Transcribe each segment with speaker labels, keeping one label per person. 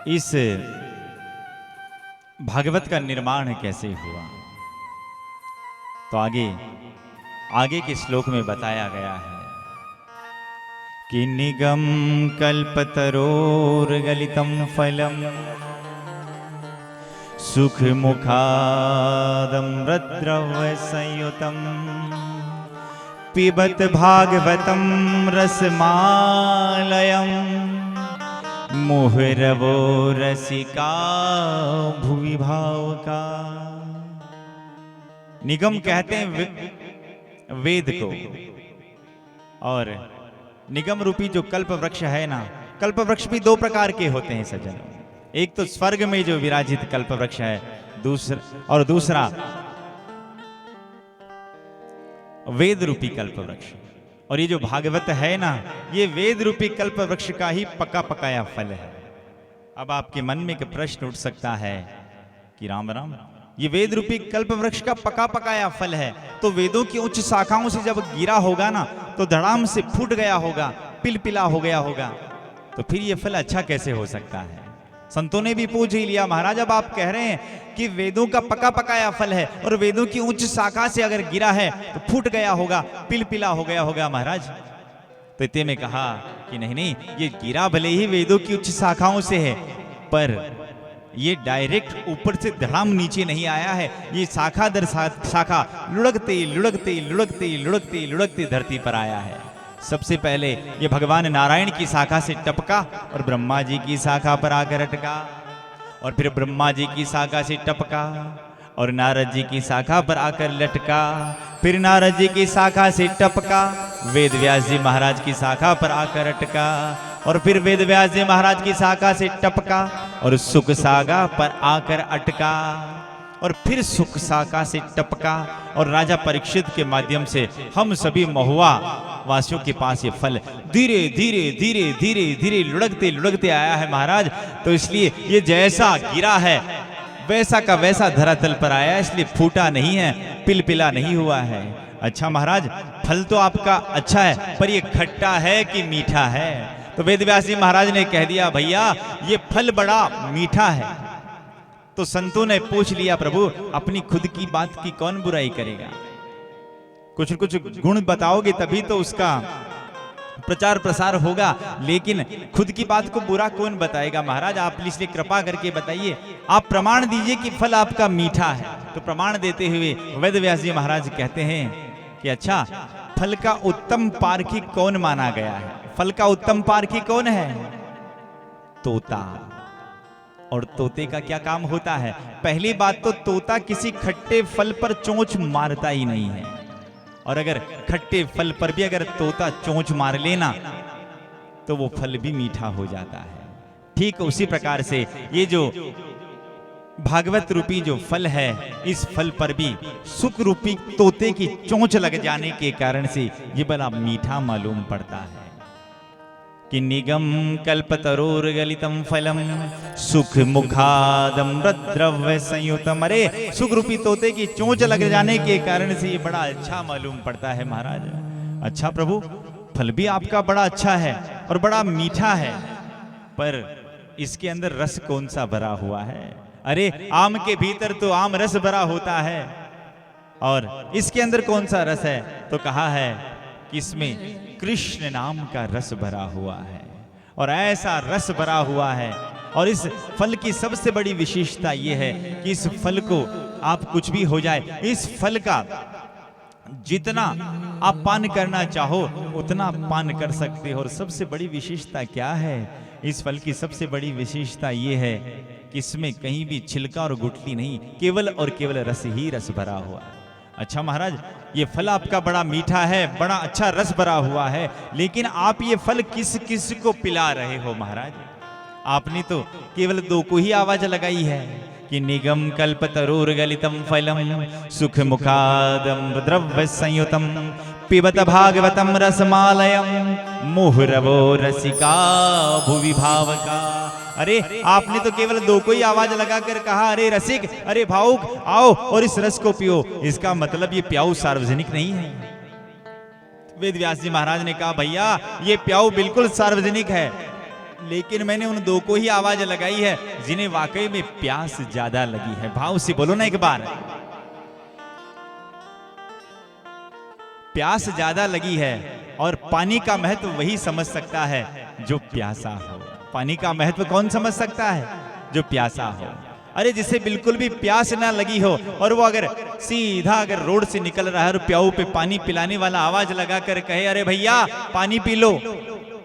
Speaker 1: इस भागवत का निर्माण कैसे हुआ, तो आगे के श्लोक में बताया गया है कि निगम कल्पतरोर्गलितं फलम सुख मुखादमृतद्रव्य संयुतम पिबत भागवतम रसमालयम मुहुरवो रसिका भुवि भावुका। निगम कहते हैं वेद को, और निगम रूपी जो कल्प वृक्ष है ना, कल्प वृक्ष भी दो प्रकार के होते हैं सज्जन। एक तो स्वर्ग में जो विराजित कल्प वृक्ष है, दूसरा वेद रूपी कल्प वृक्ष। और ये जो भागवत है ना, ये वेद रूपी कल्प वृक्ष का ही पका पकाया फल है। अब आपके मन में एक प्रश्न उठ सकता है कि राम राम, ये वेद रूपी कल्प वृक्ष का पका पकाया फल है, तो वेदों की उच्च शाखाओं से जब गिरा होगा ना, तो धड़ाम से फूट गया होगा, पिलपिला हो गया होगा, तो फिर ये फल अच्छा कैसे हो सकता है। संतों ने भी पूछ ही लिया, महाराज अब आप कह रहे हैं कि वेदों का पका पकाया फल है और वेदों की उच्च शाखा से अगर गिरा है तो फूट गया होगा, पिलपिला हो गया होगा महाराज। तो इतने में कहा कि नहीं नहीं, ये गिरा भले ही वेदों की उच्च शाखाओं से है, पर ये डायरेक्ट ऊपर से धड़ाम नीचे नहीं आया है। ये शाखा दर शाखा लुढ़कते लुढ़कते लुढ़कते लुढ़कते लुढ़कते धरती पर आया है। सबसे पहले ये भगवान नारायण की शाखा से टपका और ब्रह्मा जी की शाखा पर आकर अटका, और फिर ब्रह्मा जी की शाखा से टपका और नारद जी की शाखा पर आकर लटका, फिर नारद जी की शाखा से टपका, वेद व्यास जी महाराज की शाखा पर आकर अटका, और फिर वेद व्यास जी महाराज की शाखा से टपका और सुख सागा पर आकर अटका, और फिर सुख शाखा से टपका, और राजा परीक्षित के माध्यम से हम सभी महुआ वासियों के पास ये फल धीरे धीरे धीरे धीरे धीरे लुढ़कते लुढ़कते आया है महाराज। तो इसलिए ये जैसा गिरा है वैसा का वैसा धरातल पर आया, इसलिए फूटा नहीं है, पिलपिला नहीं हुआ है। अच्छा महाराज, फल तो आपका अच्छा है, पर ये खट्टा है कि मीठा है। तो वेद व्यास जी महाराज ने कह दिया, भैया ये फल बड़ा मीठा है। तो संतों ने पूछ लिया, प्रभु अपनी खुद की बात की कौन बुराई करेगा, कुछ कुछ गुण बताओगे तभी तो उसका प्रचार प्रसार होगा, लेकिन खुद की बात को बुरा कौन बताएगा। महाराज आप इसलिए कृपा करके बताइए, आप प्रमाण दीजिए कि फल आपका मीठा है। तो प्रमाण देते हुए वेद व्यास जी महाराज कहते हैं कि अच्छा, फल का उत्तम पारखी कौन माना गया है। फल का उत्तम पारखी कौन है? तोता। और तोते का क्या काम होता है? पहली बात तो तोता किसी खट्टे फल पर चोंच मारता ही नहीं है, और अगर खट्टे फल पर भी अगर तोता चोंच मार लेना तो वो फल भी मीठा हो जाता है। ठीक उसी प्रकार से ये जो भागवत रूपी जो फल है, इस फल पर भी सुख रूपी तोते की चोंच लग जाने के कारण से ये बड़ा मीठा मालूम पड़ता है कि निगम कल्पतरोर्गलितं फलम सुख मुखादमृतद्रव्य संयुतम। अरे सुख रूपी तोते की चोंच लग जाने के कारण से ये बड़ा अच्छा मालूम पड़ता है महाराज। अच्छा प्रभु, फल भी आपका बड़ा अच्छा है और बड़ा मीठा है, पर इसके अंदर रस कौन सा भरा हुआ है? अरे आम के भीतर तो आम रस भरा होता है, और इसके अंदर कौन सा रस है? तो कहा है कि इसमें कृष्ण नाम का रस भरा हुआ है, और ऐसा रस भरा हुआ है। और इस फल की सबसे बड़ी विशेषता यह है कि इस फल को आप कुछ भी हो जाए, इस फल का जितना आप पान करना चाहो उतना पान कर सकते हो। और सबसे बड़ी विशेषता क्या है? इस फल की सबसे बड़ी विशेषता यह है कि इसमें कहीं भी छिलका और गुठली नहीं, केवल और केवल रस ही रस भरा हुआ है। अच्छा महाराज, ये फल आपका बड़ा मीठा है, बड़ा अच्छा रस भरा हुआ है, लेकिन आप ये फल किस किस को पिला रहे हो महाराज? आपने तो केवल दो को ही आवाज लगाई है कि निगम कल्पतरोर्गलितं फलम सुख मुखादमृतद्रव्य संयुतम पिबत भागवतम रसमालयम मुहुरवो रसिका भुवि भावका। अरे आपने तो केवल दो को ही आवाज लगाकर कहा, अरे रसिक, अरे भावुक, आओ और इस रस को पियो। इसका मतलब ये प्याऊ सार्वजनिक नहीं है। वेद व्यास जी महाराज ने कहा, भैया ये प्याऊ बिल्कुल सार्वजनिक है, लेकिन मैंने उन दो को ही आवाज लगाई है जिन्हें वाकई में प्यास ज्यादा लगी है। भाव से बोलो ना एक बार, प्यास ज्यादा लगी है। और पानी का महत्व वही समझ सकता है जो प्यासा हो। पानी का महत्व कौन समझ सकता है? जो प्यासा हो। अरे जिसे बिल्कुल भी प्यास ना लगी हो और वो अगर सीधा अगर रोड से निकल रहा है और प्याऊ पे पानी पिलाने वाला आवाज लगा कर कहे अरे भैया पानी पी लो,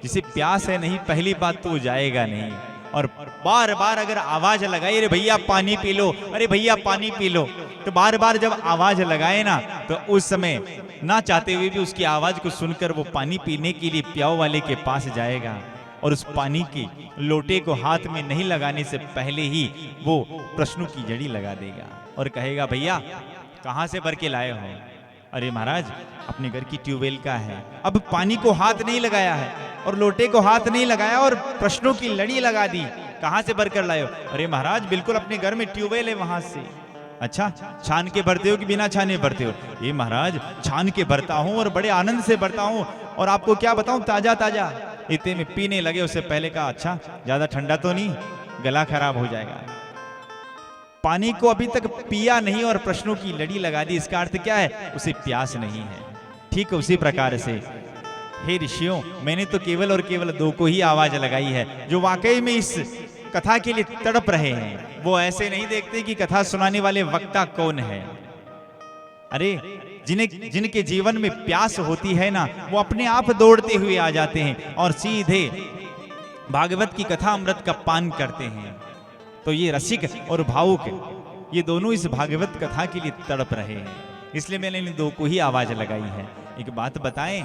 Speaker 1: जिसे प्यास है नहीं, पहली बात तो जाएगा नहीं। और बार बार अगर आवाज लगाए अरे भैया पानी पी लो, अरे भैया पानी पी लो, तो बार बार जब आवाज लगाए ना तो उस समय ना चाहते हुए भी उसकी आवाज को सुनकर वो पानी पीने के लिए प्याऊ वाले के पास जाएगा और उस पानी की लोटे को हाथ में नहीं लगाने से पहले ही वो प्रश्नों की जड़ी लगा देगा और कहेगा भैया कहां से भर के लाए हो? अरे महाराज अपने घर की ट्यूबवेल का है। अब पानी को हाथ नहीं लगाया है और लोटे को हाथ नहीं लगाया और प्रश्नों की लड़ी लगा दी। कहां से भर कर लाए हो? अरे महाराज बिल्कुल अपने घर में ट्यूबवेल है वहां से। अच्छा, छान के भरते हो कि बिना छाने भरते हो? ये महाराज छान के भरता हूं और बड़े आनंद से भरता हूं और आपको क्या बताऊं ताजा ताजा। इतने में पीने लगे, उससे पहले कहा अच्छा ज्यादा ठंडा तो नहीं, गला खराब हो जाएगा। पानी को अभी तक पिया नहीं और प्रश्नों की लड़ी लगा दी, इसका अर्थ क्या है? उसे प्यास नहीं है। ठीक उसी प्रकार से हे ऋषियों, मैंने तो केवल और केवल दो को ही आवाज लगाई है जो वाकई में इस कथा के लिए तड़प रहे हैं। वो ऐसे नहीं देखते कि कथा सुनाने वाले वक्ता कौन है। अरे जिनके जीवन में प्यास होती है ना, वो अपने आप दौड़ते हुए आ जाते हैं और सीधे भागवत की कथा अमृत का पान करते हैं। तो ये रसिक और भावुक ये दोनों इस भागवत कथा के लिए तड़प रहे हैं, इसलिए मैंने इन दो को ही आवाज लगाई है। एक बात बताएं,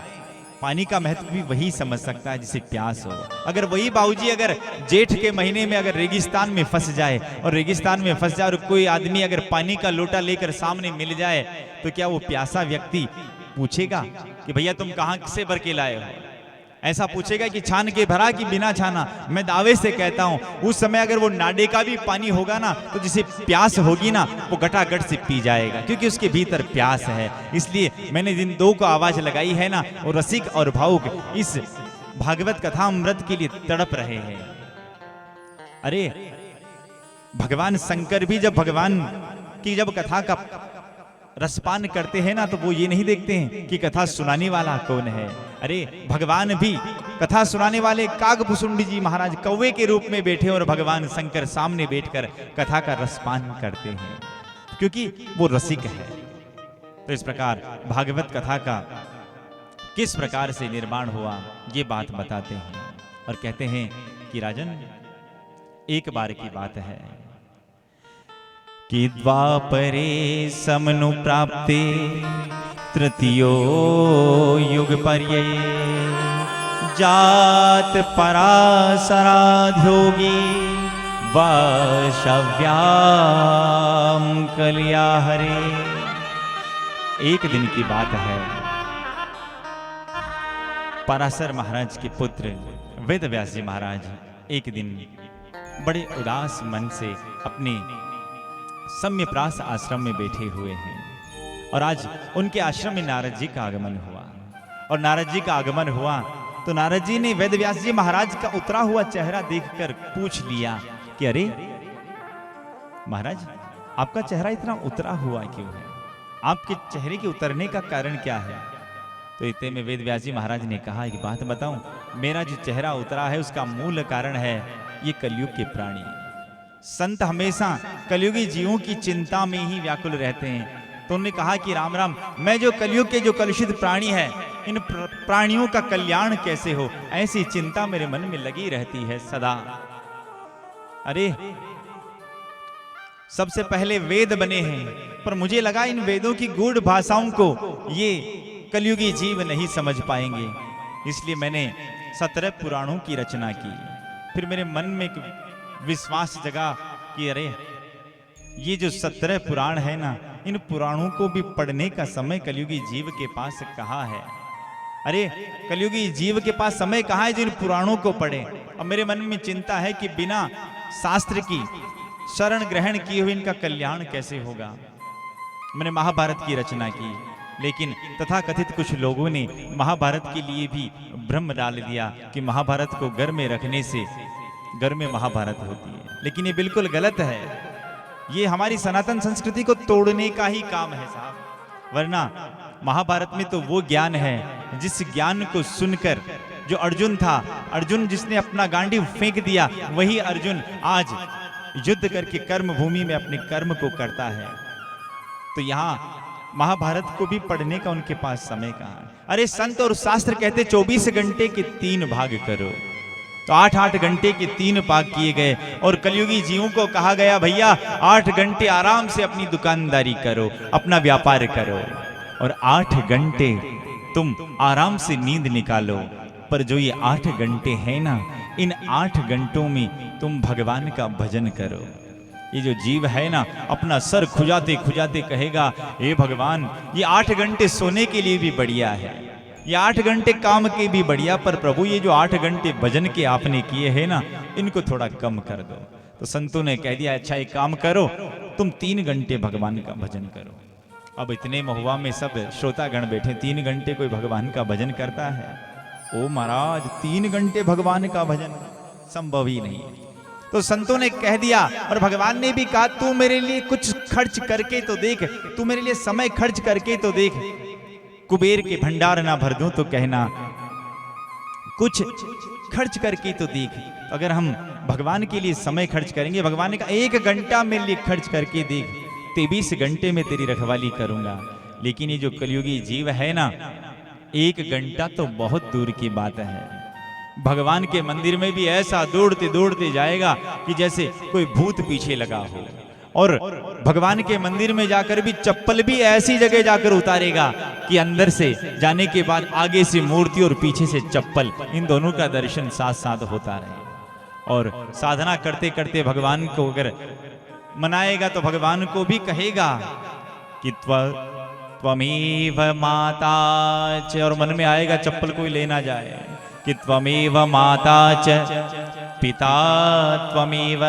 Speaker 1: पानी का महत्व भी वही समझ सकता है जिसे प्यास हो। अगर वही बाबूजी अगर जेठ के महीने में अगर रेगिस्तान में फंस जाए और रेगिस्तान में फंस जाए और कोई आदमी अगर पानी का लोटा लेकर सामने मिल जाए तो क्या वो प्यासा व्यक्ति पूछेगा कि भैया तुम कहां से भर के लाए हो? ऐसा पूछेगा कि छान के भरा कि बिना छाना? मैं दावे से कहता हूं उस समय अगर वो नाडे का भी पानी होगा ना तो जिसे प्यास होगी ना वो गटागट से पी जाएगा, क्योंकि उसके भीतर प्यास है। इसलिए मैंने जिन दो को आवाज लगाई है ना, वो रसिक और भावुक इस भागवत कथा अमृत के लिए तड़प रहे हैं। अरे भगवान शंकर भी जब भगवान की जब कथा का रसपान करते हैं ना तो वो ये नहीं देखते हैं कि कथा सुनाने वाला कौन है। अरे भगवान भी कथा सुनाने वाले कागभुसुंडी जी महाराज कौवे के रूप में बैठे और भगवान शंकर सामने बैठकर कथा का रसपान करते हैं, क्योंकि वो रसिक है। तो इस प्रकार भागवत कथा का किस प्रकार से निर्माण हुआ ये बात बताते हैं और कहते हैं कि राजन एक बार की बात है कि द्वापरे समनु प्राप्ते तृतीयो युग पर्ये जात पराशराध्योगी वशव्याम कलिया हरे। एक दिन की बात है, पराशर महाराज के पुत्र वेद व्यास जी महाराज एक दिन बड़े उदास मन से अपने सम्यप्रास आश्रम में बैठे हुए हैं और आज उनके आश्रम में नारद जी का आगमन हुआ। और नारद जी का आगमन हुआ तो नारद जी ने वेद व्यास जी महाराज का उतरा हुआ चेहरा देखकर पूछ लिया कि अरे महाराज आपका चेहरा इतना उतरा हुआ क्यों है? आपके चेहरे के उतरने का कारण क्या है? तो इतने में वेद व्यास जी महाराज ने कहा एक बात बताऊं, मेरा जो चेहरा उतरा है उसका मूल कारण है ये कलयुग के प्राणी। संत हमेशा कलयुगी जीवों की चिंता में ही व्याकुल रहते हैं। तो उन्होंने कहा कि राम राम, मैं जो कलयुग के जो कलुषित प्राणी है इन प्राणियों का कल्याण कैसे हो, ऐसी चिंता मेरे मन में लगी रहती है सदा। अरे सबसे पहले वेद बने हैं, पर मुझे लगा इन वेदों की गूढ़ भाषाओं को ये कलयुगी जीव नहीं समझ पाएंगे, इसलिए मैंने 17 पुराणों की रचना की। फिर मेरे मन में एक विश्वास जगा कि अरे ये जो 17 पुराण है ना, इन पुराणों को भी पढ़ने का समय कलयुगी जीव के पास कहाँ है? अरे कलयुगी जीव के पास समय कहाँ है जो इन पुराणों को पढ़े? अब मेरे मन में चिंता है कि बिना शास्त्र की शरण ग्रहण किए हुए इनका कल्याण कैसे होगा। मैंने महाभारत की रचना की लेकिन तथाकथित कुछ लोगों ने महाभारत के लिए भी भ्रम डाल दिया कि महाभारत को घर में रखने से घर में महाभारत होती है, लेकिन ये बिल्कुल गलत है। ये हमारी सनातन संस्कृति को तोड़ने का ही काम है साहब। वरना महाभारत में तो वो ज्ञान है जिस ज्ञान को सुनकर जो अर्जुन था, अर्जुन जिसने अपना गांडीव फेंक दिया, वही अर्जुन आज युद्ध करके कर्म भूमि में अपने कर्म को करता है। तो यहाँ महाभारत को भी पढ़ने का उनके पास समय कहाँ है। अरे संत और शास्त्र कहते 24 घंटे के 3 भाग करो, तो 8-8 घंटे के 3 भाग किए गए। और कलयुगी जीवों को कहा गया भैया 8 घंटे आराम से अपनी दुकानदारी करो, अपना व्यापार करो, और 8 घंटे तुम आराम से नींद निकालो। पर जो ये 8 घंटे हैं ना, इन 8 घंटों में तुम भगवान का भजन करो। ये जो जीव है ना, अपना सर खुजाते खुजाते कहेगा हे भगवान, ये 8 घंटे सोने के लिए भी बढ़िया है, ये 8 घंटे काम के भी बढ़िया, पर प्रभु ये जो 8 घंटे भजन के आपने किए हैं ना, इनको थोड़ा कम कर दो। तो संतों ने कह दिया अच्छा एक काम करो, तुम 3 घंटे भगवान का भजन करो। अब इतने महुआ में सब श्रोतागण बैठे, 3 घंटे कोई भगवान का भजन करता है? ओ महाराज 3 घंटे भगवान का भजन संभव ही नहीं। तो संतों ने कह दिया, और भगवान ने भी कहा तू मेरे लिए कुछ खर्च करके तो देख, तू मेरे लिए समय खर्च करके तो देख। कुबेर के भंडार ना भर दूं तो कहना, कुछ खर्च करके तो देख। तो अगर हम भगवान के लिए समय खर्च करेंगे, भगवान ने कहा 1 घंटा मेरे लिए खर्च करके देख, 23 घंटे में तेरी रखवाली करूंगा। लेकिन ये जो कलयुगी जीव है ना, 1 घंटा तो बहुत दूर की बात है। भगवान के मंदिर में भी ऐसा दौड़ते दौड़ते जाएगा कि जैसे कोई भूत पीछे लगा हो। और भगवान के मंदिर में जाकर भी चप्पल भी ऐसी जगह जाकर उतारेगा कि अंदर से जाने के बाद आगे से मूर्ति और पीछे से चप्पल, इन दोनों का दर्शन साथ साथ होता रहे। और साधना करते करते भगवान को अगर मनाएगा तो भगवान को भी कहेगा कि त्वमेव माता च, और मन में आएगा चप्पल कोई ले ना जाए, कि त्वमेव माता च पिता त्वमेव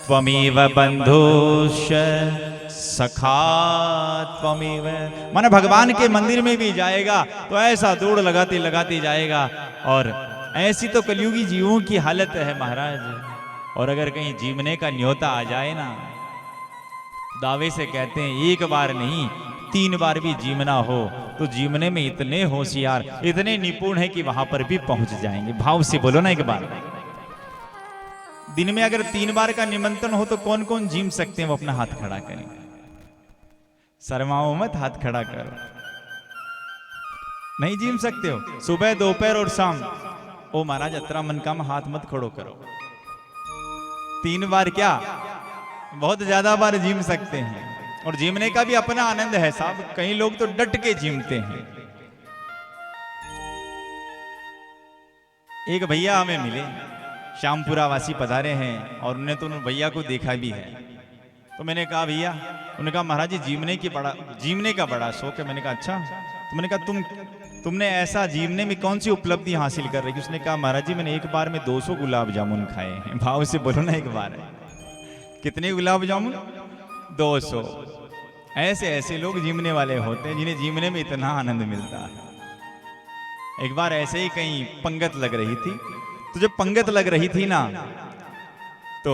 Speaker 1: त्वमेव बंधुश्च सखा त्वमेव। माने भगवान के मंदिर में भी जाएगा तो ऐसा दौड़ लगाते लगाते जाएगा। और ऐसी तो कलयुगी जीवों की हालत है महाराज। और अगर कहीं जीवने का न्योता आ जाए ना, दावे से कहते हैं 1 बार नहीं 3 बार भी जीवना हो तो जीवने में इतने होशियार, इतने निपुण है कि वहां पर भी पहुंच जाएंगे। भाव से बोलो ना एक बार। दिन में अगर 3 बार का निमंत्रण हो तो कौन कौन जीम सकते हैं, वो अपना हाथ खड़ा करें। शर्माओ मत, हाथ खड़ा करो। नहीं जीम सकते हो? सुबह दोपहर और शाम। ओ महाराज अतरा मन का हाथ मत खड़ो करो। 3 बार क्या, बहुत ज्यादा बार जीम सकते हैं। और जीमने का भी अपना आनंद है साहब। कई लोग तो डट के जीमते हैं। एक भैया हमें मिले, श्यामपुरा वासी पधारे हैं, और उन्होंने तो उन भैया को देखा भी है। तो मैंने कहा भैया, उन्होंने कहा महाराज जी जीमने का बड़ा शौक है। मैंने कहा अच्छा। तो मैंने कहा तुमने ऐसा जीवने में कौन सी उपलब्धि हासिल कर रही? उसने कहा महाराज जी मैंने 1 बार में 200 गुलाब जामुन खाए हैं। भाव से बोलो ना एक बार। कितने गुलाब जामुन? 200। ऐसे ऐसे लोग जीमने वाले होते हैं जिन्हें जीमने में इतना आनंद मिलता है। एक बार ऐसे ही कहीं पंगत लग रही थी, तो जब पंगत लग रही थी ना, तो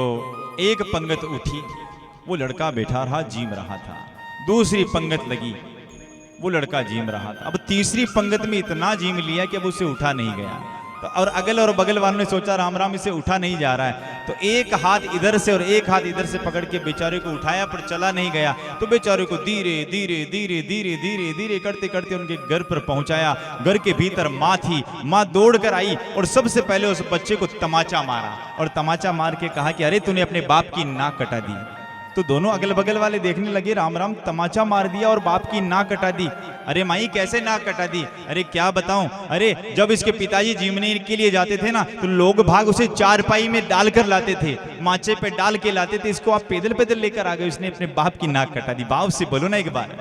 Speaker 1: एक पंगत उठी, वो लड़का बैठा रहा जीम रहा था। दूसरी पंगत लगी, वो लड़का जीम रहा था। अब तीसरी पंगत में इतना जीम लिया कि अब उसे उठा नहीं गया। तो और अगल और बगल वालों ने सोचा राम राम इसे उठा नहीं जा रहा है, तो एक हाथ इधर से और एक हाथ इधर से पकड़ के बेचारे को उठाया, पर चला नहीं गया। तो बेचारे को धीरे धीरे धीरे धीरे धीरे धीरे करते करते उनके घर पर पहुंचाया। घर के भीतर माँ थी, माँ दौड़ कर आई और सबसे पहले उस बच्चे को तमाचा मारा, और तमाचा मार के कहा कि अरे तूने अपने बाप की नाक कटा दी। तो दोनों अगल बगल वाले देखने लगे, राम राम तमाचा मार दिया और बाप की नाक कटा दी। अरे माई कैसे नाक कटा दी? अरे क्या बताऊं, अरे जब इसके पिताजी जीमने के लिए जाते थे ना, तो लोग भाग उसे चारपाई में डालकर लाते थे, माचे पे डाल के लाते थे। इसको आप पैदल पैदल लेकर आ गए, उसने अपने बाप की नाक कटा दी। बाप से बोलो ना एक बार।